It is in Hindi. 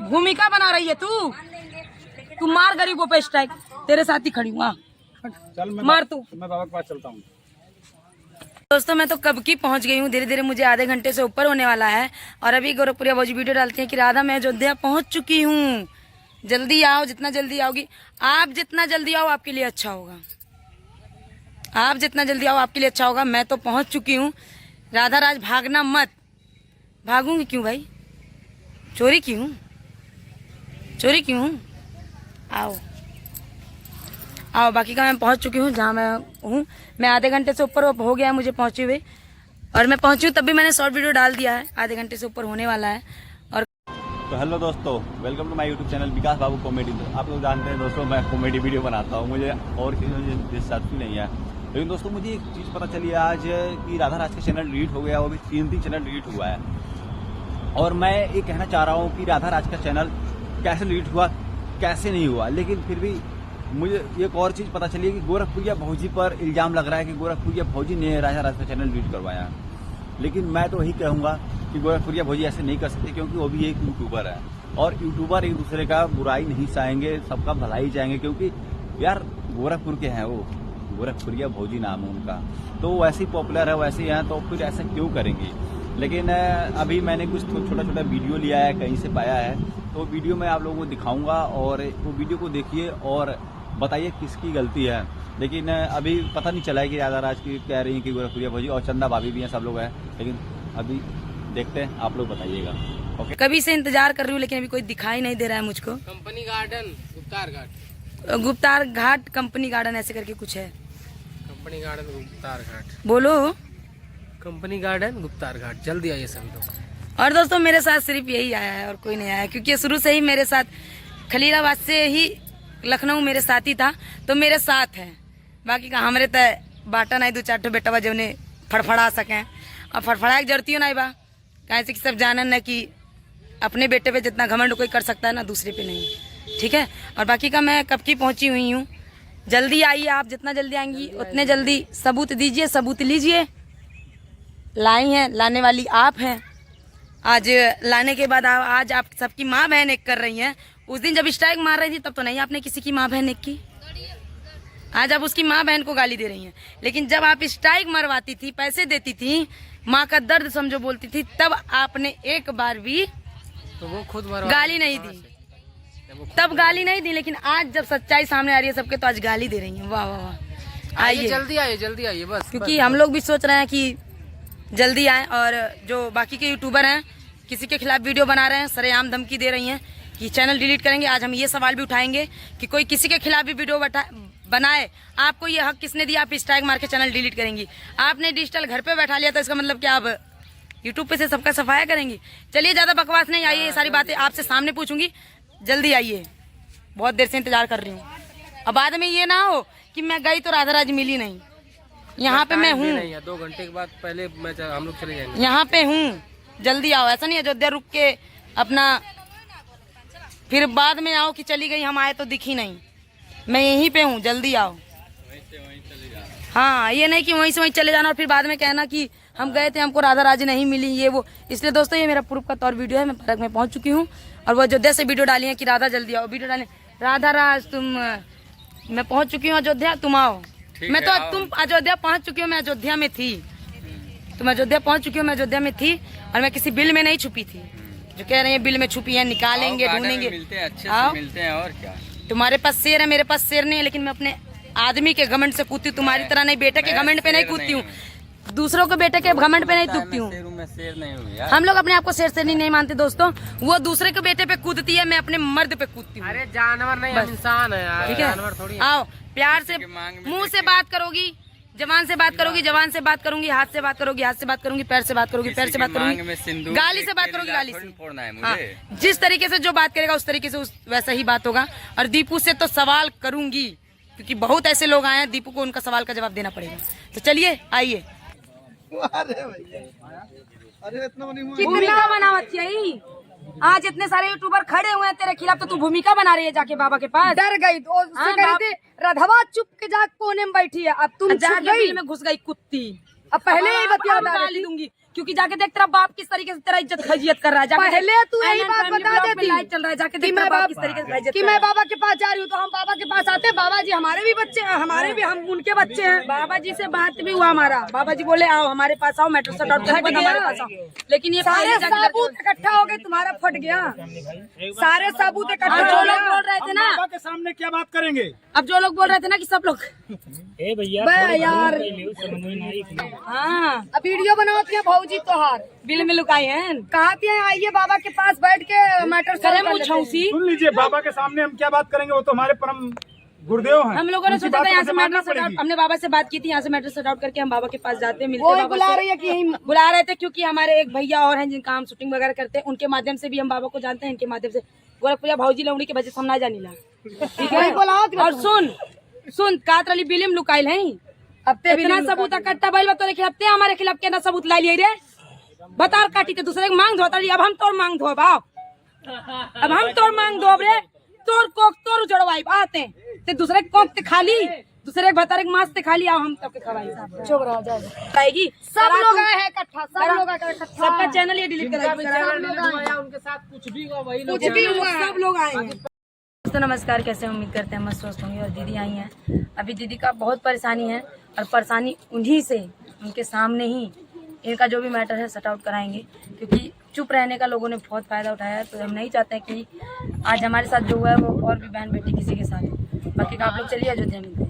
भूमिका बना रही है तू मार गरीबों पे स्ट्राइक। तेरे साथ ही खड़ी हूँ, मार तू। मैं बाबा के पास चलता हूँ। दोस्तों मैं तो कब की पहुंच गई हूँ, धीरे धीरे मुझे आधे घंटे से ऊपर होने वाला है। और अभी गोरखपुरिया भौजी वीडियो डालती है कि राधा मैं अयोध्या पहुंच चुकी हूँ, जल्दी आओ। जितना जल्दी आओगी आप, जितना जल्दी आओ आपके लिए अच्छा होगा। आप जितना जल्दी आओ आपके लिए अच्छा होगा। मैं तो पहुंच चुकी हूँ। राधा राज भागना मत। भागूंगी क्यों भाई? चोरी की हूँ? चोरी की हूँ? आओ आओ। बाकी का मैं पहुंच चुकी हूँ जहाँ मैं हूँ। मैं आधे घंटे से ऊपर हो गया मुझे पहुंचे हुए, और मैं पहुंची हूँ तब भी मैंने शॉर्ट वीडियो डाल दिया है। आधे घंटे से ऊपर होने वाला है। और तो हेलो दोस्तों, welcome to my YouTube channel Vikas Babu comedy. आप लोग जानते हैं दोस्तों मैं कॉमेडी वीडियो बनाता हूँ, मुझे और किसी दिलचस्पी नहीं है। लेकिन दोस्तों मुझे एक चीज़ पता चली आज कि राधा राज का चैनल डिलीट हो गया, वो भी 3 चैनल डिलीट हुआ है। और मैं ये कहना चाह रहा हूँ कि राधा राज का चैनल कैसे डिलीट हुआ, कैसे नहीं हुआ। लेकिन फिर भी मुझे एक और चीज़ पता चली कि गोरखपुरिया भौजी पर इल्ज़ाम लग रहा है कि गोरखपुरिया भौजी ने राधा राज का चैनल डिलीट करवाया। लेकिन मैं तो वही कहूँगा कि गोरखपुरिया भौजी ऐसे नहीं कर सकते, क्योंकि वो भी एक यूट्यूबर है। और यूट्यूबर एक दूसरे का बुराई नहीं चाहेंगे, सबका भलाई चाहेंगे। क्योंकि यार गोरखपुर के हैं वो, गोरखपुरिया भौजी नाम है उनका, तो वैसे ही पॉपुलर है, वैसे ही हैं, तो फिर ऐसा क्यों करेंगे। लेकिन अभी मैंने कुछ छोटा छोटा वीडियो लिया है, कहीं से पाया है, तो वीडियो मैं आप लोगों को दिखाऊंगा। और वो वीडियो को देखिए और बताइए किसकी गलती है। लेकिन अभी पता नहीं चला है कि राधा राज की कह रही है कि गोरखपुरिया भौजी, और चंदा भाभी भी हैं, सब लोग हैं। लेकिन अभी देखते हैं, आप लोग बताइएगा। ओके। कभी से इंतजार कर रही हूँ लेकिन अभी कोई दिखाई नहीं दे रहा है मुझको। Company garden Guptar Ghat, Guptar Ghat company garden ऐसे करके कुछ है। कंपनी गार्डन गुप्तार घाट, बोलो। कंपनी गार्डन गुप्तार घाट, जल्दी आइए सभी लोग। और दोस्तों मेरे साथ सिर्फ यही आया है और कोई नहीं आया, क्योंकि शुरू से ही मेरे साथ खलीलाबाद से ही लखनऊ मेरे साथ ही था, तो मेरे साथ है। बाकी का हमारे तय बाटा नहीं, 2-4 बेटा बा जो उन्हें फड़फड़ा सकें। और फड़फड़ा जरती हो नहीं बा, कैसे कि सब जानन न कि अपने बेटे पे जितना घमंड कोई कर सकता है ना, दूसरे पे नहीं। ठीक है। और बाकी का मैं कब की पहुंची हुई हूँ। जल्दी आइए आप, जितना जल्दी आएंगी उतने जल्दी सबूत दीजिए, सबूत लीजिए। लाई हैं, लाने वाली आप हैं। आज लाने के बाद आज आप सबकी माँ बहन एक कर रही हैं। उस दिन जब स्ट्राइक मार रही थी तब तो नहीं आपने किसी की माँ बहन एक की। आज आप उसकी माँ बहन को गाली दे रही हैं। लेकिन जब आप स्ट्राइक मरवाती थी, पैसे देती थी, माँ का दर्द समझो बोलती थी, तब आपने एक बार भी तो वो खुद गाली नहीं दी। तब गाली नहीं दी, लेकिन आज जब सच्चाई सामने आ रही है सबके, तो आज गाली दे रही हैं। वाह वाह वाह। आइए, जल्दी आइए, जल्दी आइए बस। क्योंकि हम लोग भी सोच रहे हैं कि जल्दी आए। और जो बाकी के यूट्यूबर हैं किसी के खिलाफ वीडियो बना रहे हैं, सरेआम धमकी दे रही हैं कि चैनल डिलीट करेंगे। आज हम ये सवाल भी उठाएंगे कि कोई किसी के खिलाफ भी वीडियो बनाए, आपको ये हक किसने दिया आप स्ट्राइक मार के चैनल डिलीट करेंगी? आपने डिजिटल घर पे बैठा लिया, तो इसका मतलब क्या आप यूट्यूब पे से सबका सफाया करेंगी? चलिए ज्यादा बकवास नहीं, आइए ये सारी बातें आपसे सामने पूछूंगी। जल्दी आइए, बहुत देर से इंतजार कर रही हूँ। अब बाद में ये ना हो कि मैं गई तो राधा राज मिली नहीं। यहाँ पे मैं हूँ, 2 घंटे के बाद पहले हम लोग चले जाएंगे। यहाँ पे हूँ, जल्दी आओ। ऐसा नहीं अयोध्या रुक के अपना फिर बाद में आओ कि चली गई, हम आए तो दिखी नहीं। मैं यहीं पे हूँ, जल्दी आओ। हाँ, ये नहीं कि वहीं से वहीं चले जाना और फिर बाद में कहना कि हम गए थे, हमको राधा राज नहीं मिली, ये वो। इसलिए दोस्तों ये मेरा प्रूफ का तौर वीडियो है। मैं पार्क में पहुंच चुकी हूँ और वो अयोध्या से वीडियो डाली है कि राधा जल्दी आओ, वीडियो डाले राधा राज तुम, मैं पहुंच चुकी हूँ अयोध्या, तुम आओ। मैं तो तुम अयोध्या पहुंच चुकी हूँ, मैं अयोध्या में थी। तुम अयोध्या पहुंच चुकी हूँ, मैं अयोध्या में थी। और मैं किसी बिल में नहीं छुपी थी, जो कह रहे हैं बिल में छुपी है, निकालेंगे, ढूंढेंगे। आओ, मिलते हैं। और क्या, तुम्हारे पास शेर है, मेरे पास शेर नहीं है। लेकिन मैं अपने आदमी के घमंड से कूदती हूँ, तुम्हारी तरह नहीं बेटे के घमंड पे नहीं कूदती हूँ, दूसरों के बेटे के घमंड पे नहीं कूदती हूँ। हम लोग अपने आप को शेर नहीं मानते दोस्तों। वो दूसरे के बेटे पे कूदती है, मैं अपने मर्द पे कूदती हूँ। अरे जानवर नहीं, हम इंसान है यार। ठीक है, जानवर थोड़ी। आओ, प्यार से मुंह से बात करोगी, जवान से बात करोगी, जवान से बात करूंगी, हाथ से बात करोगी, हाथ से बात करूंगी, पैर से बात करोगी, पैर से बात करूंगी, गाली से बात करोगी, गाली से। हाँ, जिस तरीके से जो बात करेगा उस तरीके से वैसा ही बात होगा। और दीपू से तो सवाल करूंगी, क्योंकि बहुत ऐसे लोग आए हैं, दीपू को उनका सवाल का जवाब देना पड़ेगा। तो चलिए आइए। भूमिका बनावत चाहिए। आज इतने सारे यूट्यूबर खड़े हुए हैं तेरे खिलाफ, तो तू भूमिका बना रही है जाके बाबा के पास। डर गई तो उससे कह रही थी राधवा चुप के जा कोने में बैठी है, अब तुम जाके बिल में घुस गई कुत्ती। अब पहले ही बतिया गाली दूंगी क्योंकि जाके देख तेरा बाप किस तरीके से तेरा इज्जत खैजियत कर रहा है। पहले तू यही बात बता देती लाइव चल रहा है, जाके देख तेरा बाप किस तरीके से खैजियत कि मैं बाबा के पास जा रही हूँ, तो हम बाबा के पास आते, बाबा जी हमारे भी बच्चे हैं, हमारे भी, हम उनके बच्चे हैं। बाबा जी से बात भी हुआ हमारा, बाबा जी बोले आओ हमारे पास आओ, मेट्रो शट आउट करके हमारे पास आओ। लेकिन ये सारे सबूत इकट्ठा हो गए, तुम्हारा फट गया, सारे सबूत इकट्ठा हो जो लोग गया। बोल रहे थे ना, बाबा के सामने क्या बात करेंगे? अब जो लोग बोल रहे थे ना कि सब लोग यार हाँ अब वीडियो बनाती है भाऊजी तोहार, बिल में लुकाए हैं, कहती है आइए बाबा के पास बैठ के मैटर करे मुँह छौसी। सुन लीजिए, बाबा के सामने हम क्या बात करेंगे? वो तो हमारे परम गुरुदेव हैं। हम लोगों ने उनकी सोचा बात था यहाँ तो से मानना मेट्रो शट आउट, पड़ेगी। हमने बाबा से बात की थी, यहाँ से मेट्रो शट आउट करके हम बाबा के पास जाते हैं, मिलते वो हैं बाबा बुला से। रही है कि यहीं बुला रहे थे क्योंकि हमारे एक भैया और हैं जिनका हम शूटिंग वगैरह करते हैं, उनके माध्यम से भी हम बाबा को जानते हैं, इनके माध्यम से गोरखपुरिया भाऊजी लौड़ी के वजह से हम ना जानी ला। ठीक है, और सुन कात रली बिलिम लुकाइल है, अब इतना सबूत इकट्ठा बैल तोरे खिलाफ ते हमारे खिलाफ केना सबूत ला लिए रे? बता काटी ते दूसरे के मांग धोता रही, अब हम तोर मांग धोब, आओ अब हम तोर मांग धोब रे, तोर कोक तोर उजड़वाई आते ते दूसरे के कोक ते खाली, दूसरे के भतारे के मांस ते खाली, आओ हम तब के खवाई चुप रह जाए। खाएगी। सब लोग आए हैं इकट्ठा, सब लोग आए इकट्ठा, सबका चैनल ये डिलीट कराएगी, उनके साथ कुछ भी हुआ वही कुछ भी हुआ सब लोग आए हैं। दोस्तों नमस्कार, कैसे हैं? उम्मीद करते हैं मस्त स्वस्थ होंगे। और दीदी आई हैं, अभी दीदी का बहुत परेशानी है और परेशानी उन्हीं से, उनके सामने ही इनका जो भी मैटर है सट आउट कराएंगे, क्योंकि चुप रहने का लोगों ने बहुत फायदा उठाया है। तो हम नहीं चाहते हैं कि आज हमारे साथ जो हुआ है वो और भी बहन बेटी किसी के साथ हो। बाकी का आप लोग चलिए अयोध्या मिलते हैं।